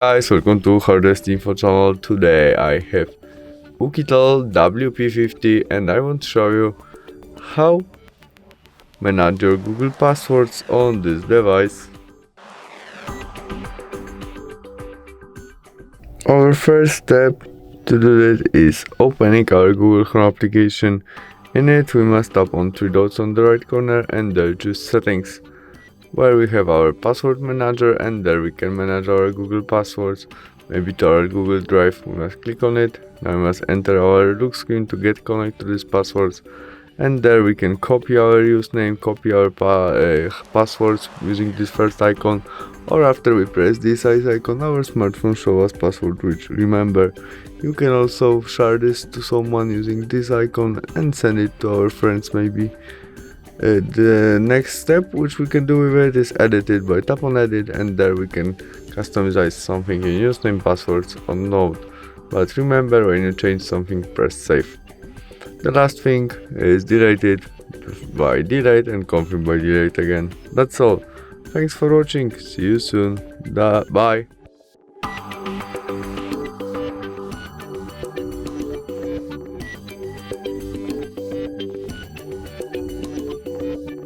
Guys, welcome to HardReset.Info channel. Today I have Oukitel WP50 and I want to show you how manage your Google passwords on this device. Our first step to do that is opening our Google Chrome application. In it we must tap on three dots on the right corner and there choose settings, where we have our password manager, and there we can manage our Google passwords, maybe to our Google Drive. We must click on it. Now we must enter our look screen to get connected to these passwords, and there we can copy our username, copy our passwords using this first icon, or after we press this icon our smartphone shows us password which remember. You can also share this to someone using this icon and send it to our friends maybe. The next step which we can do with it is edit it by tap on edit, and there we can customize something in username, passwords or node. But remember, when you change something, press save. The last thing is delete it by delete and confirm by delete again. That's all. Thanks for watching. See you soon. Bye.